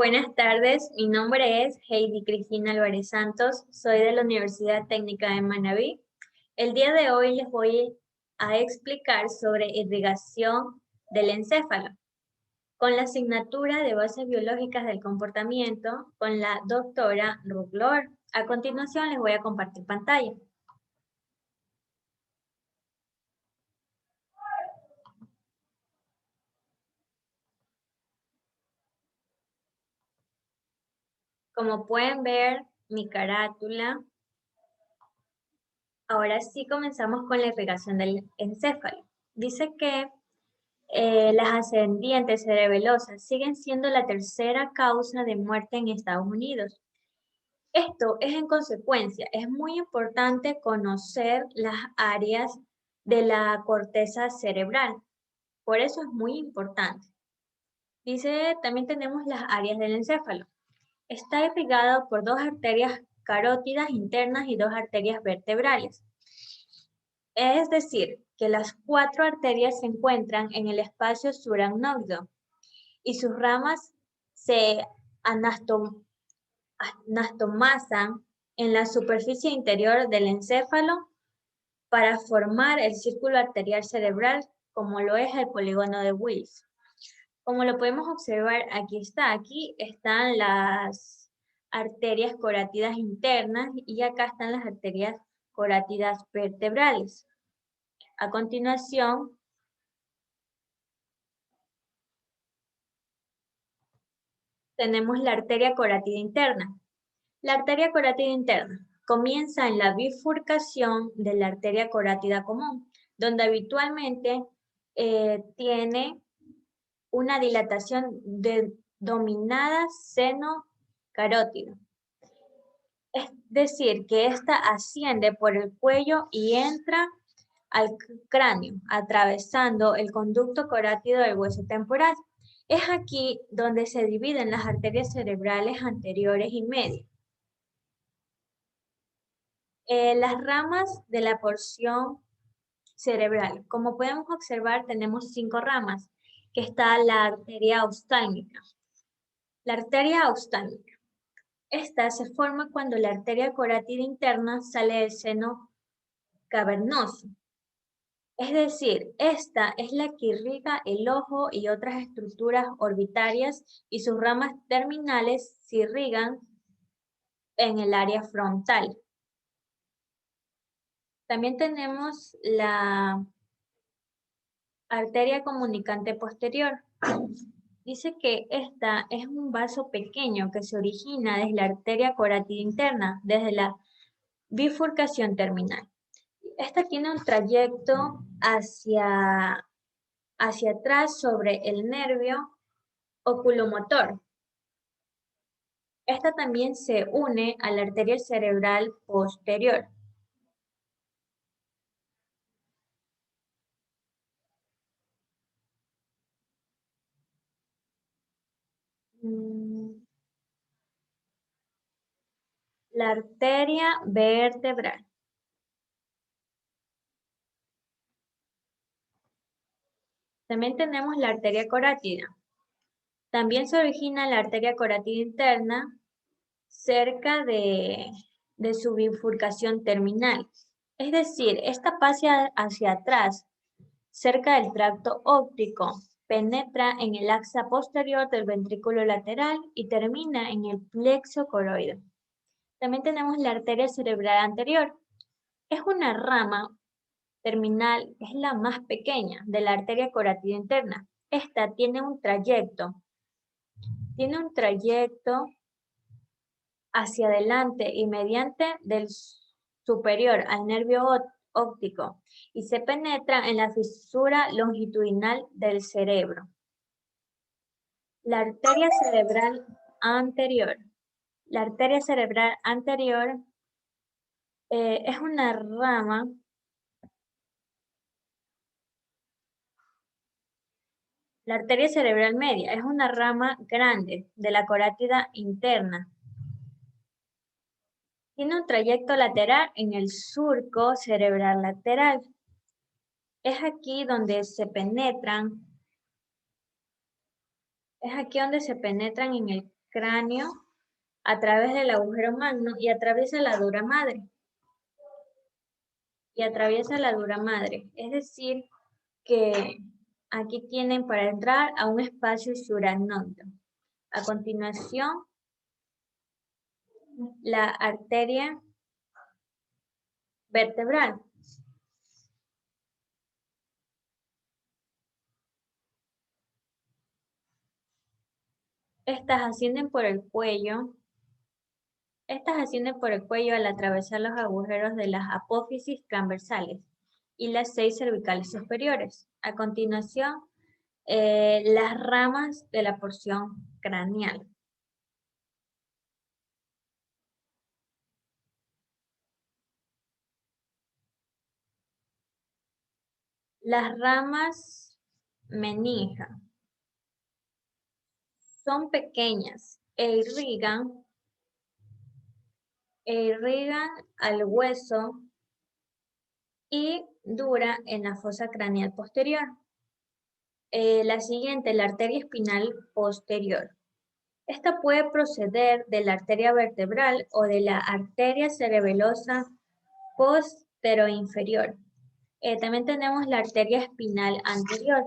Buenas tardes, mi nombre es Heidi Cristina Álvarez Santos, soy de la Universidad Técnica de Manabí. El día de hoy les voy a explicar sobre irrigación del encéfalo con la asignatura de Bases Biológicas del Comportamiento con la doctora Ruth Lohr. A continuación les voy a compartir pantalla. Como pueden ver, mi carátula. Ahora sí comenzamos con la irrigación del encéfalo. Dice que las ascendientes cerebelosas siguen siendo la tercera causa de muerte en Estados Unidos. Esto es en consecuencia, es muy importante conocer las áreas de la corteza cerebral. Por eso es muy importante. Dice, también tenemos las áreas del encéfalo. Está irrigado por dos arterias carótidas internas y dos arterias vertebrales. Es decir, que las cuatro arterias se encuentran en el espacio subaracnoideo y sus ramas se anastomazan en la superficie interior del encéfalo para formar el círculo arterial cerebral, como lo es el polígono de Wills. Como lo podemos observar, aquí están las arterias carótidas internas y acá están las arterias carótidas vertebrales. A continuación, tenemos la arteria carótida interna. La arteria carótida interna comienza en la bifurcación de la arteria carótida común, donde habitualmente tiene una dilatación denominada seno carótido. Es decir, que ésta asciende por el cuello y entra al cráneo, atravesando el conducto carótido del hueso temporal. Es aquí donde se dividen las arterias cerebrales anteriores y medias. Las ramas de la porción cerebral. Como podemos observar, tenemos 5 ramas, que está la arteria oftálmica. La arteria oftálmica. Esta se forma cuando la arteria carótida interna sale del seno cavernoso. Es decir, esta es la que irriga el ojo y otras estructuras orbitarias y sus ramas terminales se irrigan en el área frontal. También tenemos la arteria comunicante posterior. Dice que esta es un vaso pequeño que se origina desde la arteria carótida interna, desde la bifurcación terminal. Esta tiene un trayecto hacia atrás sobre el nervio oculomotor. Esta también se une a la arteria cerebral posterior. La arteria vertebral. También tenemos la arteria carótida. También se origina la arteria carótida interna cerca de su bifurcación terminal. Es decir, esta pasa hacia atrás, cerca del tracto óptico, penetra en el axa posterior del ventrículo lateral y termina en el plexo coroideo. También tenemos la arteria cerebral anterior. Es una rama terminal, es la más pequeña de la arteria carótida interna. Esta tiene un trayecto hacia adelante y mediante del superior al nervio óptico y se penetra en la fisura longitudinal del cerebro. La arteria cerebral anterior. La arteria cerebral anterior es una rama La arteria cerebral media es una rama grande de la carótida interna. Tiene un trayecto lateral en el surco cerebral lateral. Es aquí donde se penetran en el cráneo a través del agujero magno y atraviesa la dura madre. Es decir, que aquí tienen para entrar a un espacio subaracnoide. A continuación, la arteria vertebral. Estas ascienden por el cuello al atravesar los agujeros de las apófisis transversales y las 6 cervicales superiores. A continuación, las ramas de la porción craneal. Las ramas meningia son pequeñas e irrigan al hueso y dura en la fosa craneal posterior. La siguiente, la arteria espinal posterior. Esta puede proceder de la arteria vertebral o de la arteria cerebelosa posteroinferior. También tenemos la arteria espinal anterior.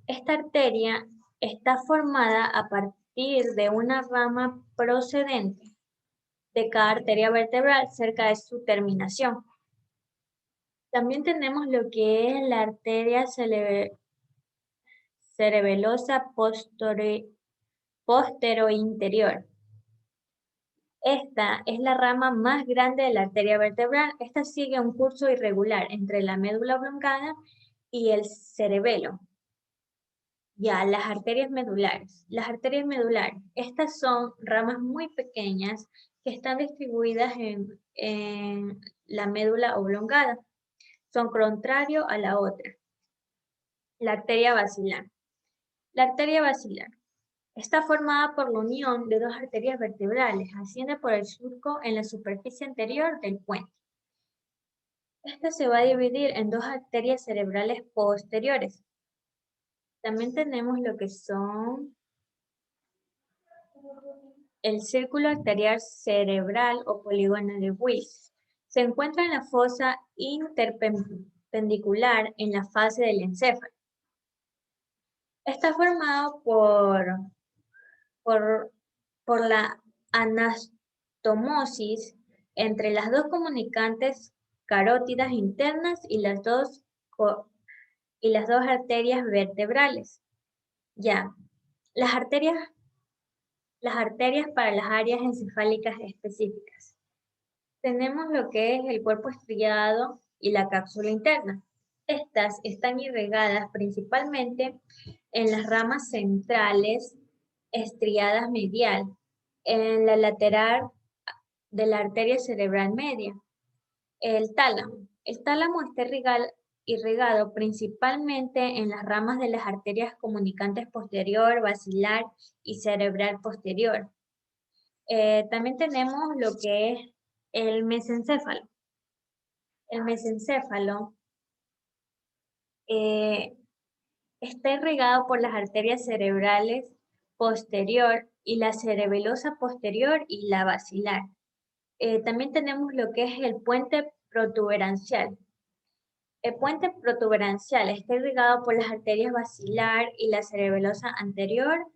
Esta arteria está formada a partir de una rama procedente de cada arteria vertebral cerca de su terminación. También tenemos lo que es la arteria cerebelosa posterointerior. Esta es la rama más grande de la arteria vertebral. Esta sigue un curso irregular entre la médula oblongada y el cerebelo. Ya, las arterias medulares. Las arterias medulares, estas son ramas muy pequeñas que están distribuidas en la médula oblongada. Son contrario a la otra. La arteria basilar. La arteria basilar está formada por la unión de dos arterias vertebrales. Asciende por el surco en la superficie anterior del puente. Esta se va a dividir en dos arterias cerebrales posteriores. También tenemos lo que son el círculo arterial cerebral o polígono de Wills. Se encuentra en la fosa interpendicular en la fase del encéfalo. Está formado por la anastomosis entre las dos comunicantes carótidas internas y las dos arterias vertebrales. Ya, las arterias para las áreas encefálicas específicas. Tenemos lo que es el cuerpo estriado y la cápsula interna. Estas están irrigadas principalmente en las ramas centrales estriadas medial, en la lateral de la arteria cerebral media. El tálamo. El tálamo está irrigado principalmente en las ramas de las arterias comunicantes posterior, basilar y cerebral posterior. También tenemos lo que es el mesencéfalo. El mesencéfalo está irrigado por las arterias cerebrales posterior y la cerebelosa posterior y la basilar. También tenemos lo que es el puente protuberancial. El puente protuberancial está irrigado por las arterias basilar y la cerebelosa anterior,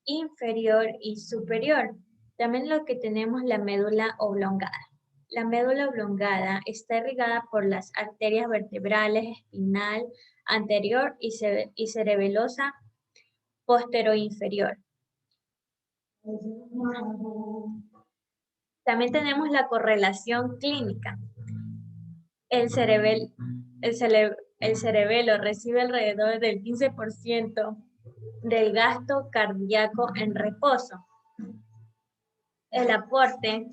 inferior y superior. También lo que tenemos la médula oblongada. La médula oblongada está irrigada por las arterias vertebrales espinal anterior y cerebelosa posteroinferior. También tenemos la correlación clínica. El cerebelo recibe alrededor del 15% del gasto cardíaco en reposo. El aporte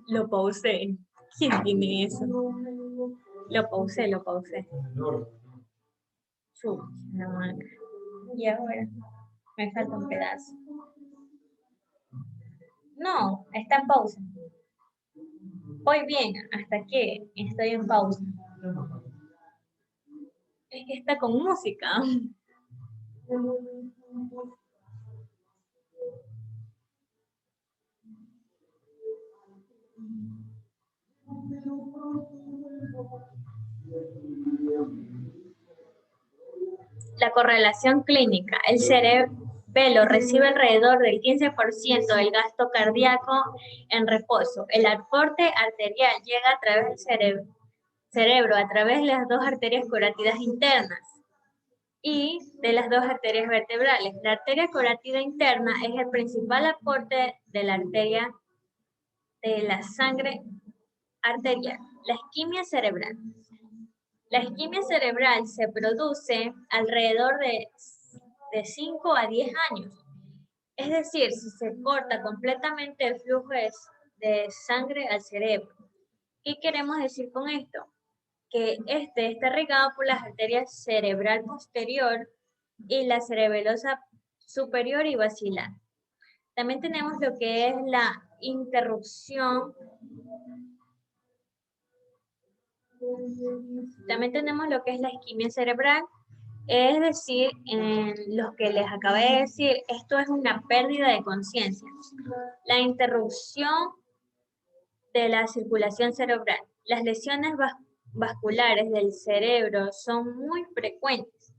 lo pausé. ¿Quién tiene eso? Lo pausé. Y ahora me falta un pedazo. No, está en pausa. Voy bien, hasta que estoy en pausa. Es que está con música. La correlación clínica. El cerebelo recibe alrededor del 15% del gasto cardíaco en reposo. El aporte arterial llega a través del cerebro, a través de las dos arterias carótidas internas y de las dos arterias vertebrales. La arteria carótida interna es el principal aporte de la arteria de la sangre arterial. La isquemia cerebral. La isquemia cerebral se produce alrededor de 5 a 10 años. Es decir, si se corta completamente el flujo de sangre al cerebro. ¿Qué queremos decir con esto? Que este está regado por las arterias cerebral posterior y la cerebelosa superior y basilar. También tenemos lo que es la interrupción. También tenemos lo que es la isquemia cerebral, es decir, en lo que les acabé de decir, esto es una pérdida de conciencia. La interrupción de la circulación cerebral. Las lesiones vasculares del cerebro son muy frecuentes.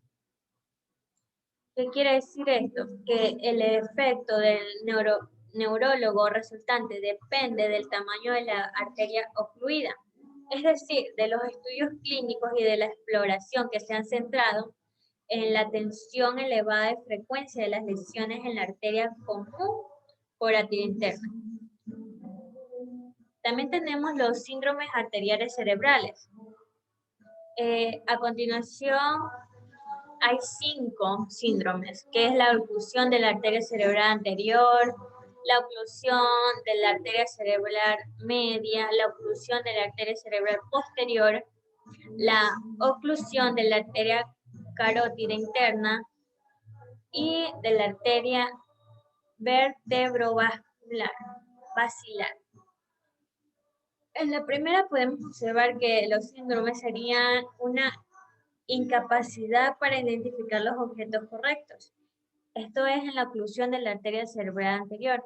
¿Qué quiere decir esto? Que el efecto del neurólogo resultante depende del tamaño de la arteria ocluida. Es decir, de los estudios clínicos y de la exploración que se han centrado en la tensión elevada de frecuencia de las lesiones en la arteria común carótida interna. También tenemos los síndromes arteriales cerebrales. A continuación, hay 5 síndromes, que es la oclusión de la arteria cerebral anterior, la oclusión de la arteria cerebral media, la oclusión de la arteria cerebral posterior, la oclusión de la arteria carótida interna y de la arteria vertebrovascular, basilar. En la primera podemos observar que los síndromes serían una incapacidad para identificar los objetos correctos. Esto es en la oclusión de la arteria cerebral anterior.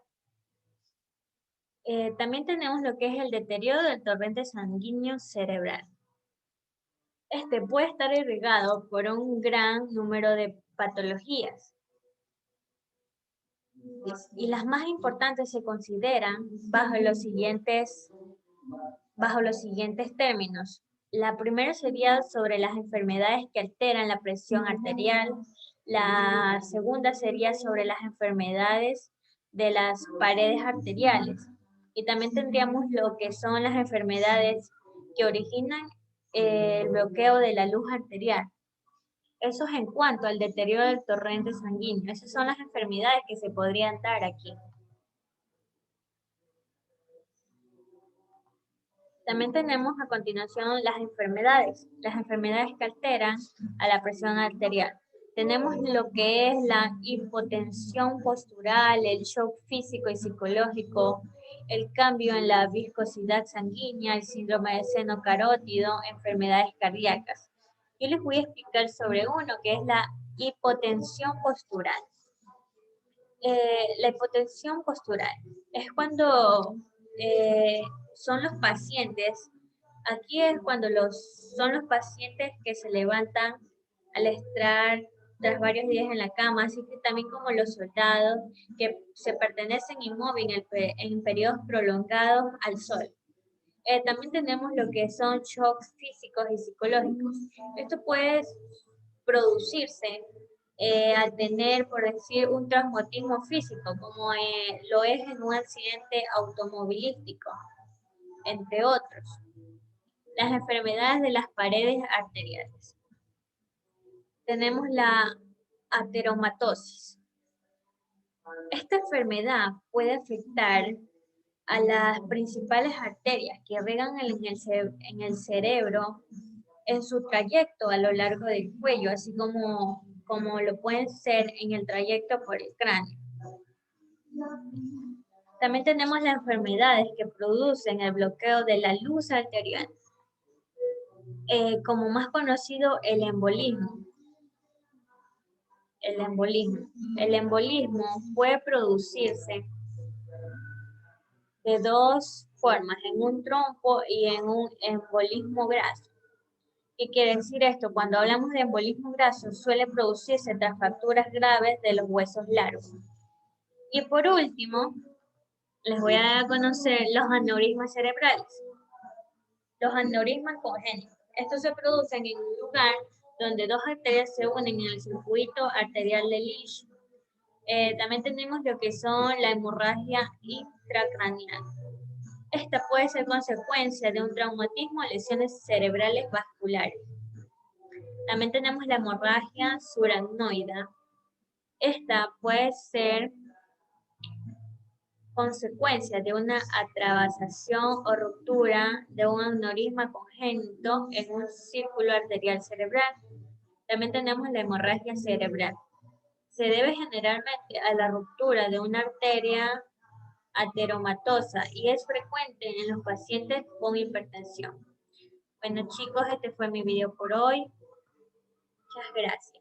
También tenemos lo que es el deterioro del torrente sanguíneo cerebral. Este puede estar irrigado por un gran número de patologías. Y las más importantes se consideran bajo los siguientes términos. La primera sería sobre las enfermedades que alteran la presión arterial. La segunda sería sobre las enfermedades de las paredes arteriales. Y también tendríamos lo que son las enfermedades que originan el bloqueo de la luz arterial. Eso es en cuanto al deterioro del torrente sanguíneo. Esas son las enfermedades que se podrían dar aquí. También tenemos a continuación las enfermedades que alteran a la presión arterial. Tenemos lo que es la hipotensión postural, el shock físico y psicológico, el cambio en la viscosidad sanguínea, el síndrome de seno carótido, enfermedades cardíacas. Yo les voy a explicar sobre uno que es la hipotensión postural. La hipotensión postural es cuando son los pacientes, aquí es cuando son los pacientes que se levantan al estar tras varios días en la cama, así que también como los soldados que se pertenecen inmóviles en periodos prolongados al sol. También tenemos lo que son shocks físicos y psicológicos. Esto puede producirse al tener, por decir, un traumatismo físico, como lo es en un accidente automovilístico, entre otros. Las enfermedades de las paredes arteriales. Tenemos la ateromatosis. Esta enfermedad puede afectar a las principales arterias que regan en el cerebro en su trayecto a lo largo del cuello, así como lo pueden ser en el trayecto por el cráneo. También tenemos las enfermedades que producen el bloqueo de la luz arterial, como más conocido el embolismo. El embolismo. El embolismo puede producirse de dos formas, en un trombo y en un embolismo graso. ¿Qué quiere decir esto? Cuando hablamos de embolismo graso, suele producirse tras fracturas graves de los huesos largos. Y por último, les voy a dar a conocer los aneurismas cerebrales. Los aneurismas congénitos. Estos se producen en un lugar donde dos arterias se unen en el circuito arterial de Leach. También tenemos lo que son la hemorragia intracraneal. Esta puede ser consecuencia de un traumatismo o lesiones cerebrales vasculares. También tenemos la hemorragia subaracnoidea. Esta puede ser consecuencia de una atravesación o ruptura de un aneurisma congénito en un círculo arterial cerebral. También tenemos la hemorragia cerebral. Se debe generalmente a la ruptura de una arteria ateromatosa y es frecuente en los pacientes con hipertensión. Bueno chicos, este fue mi video por hoy. Muchas gracias.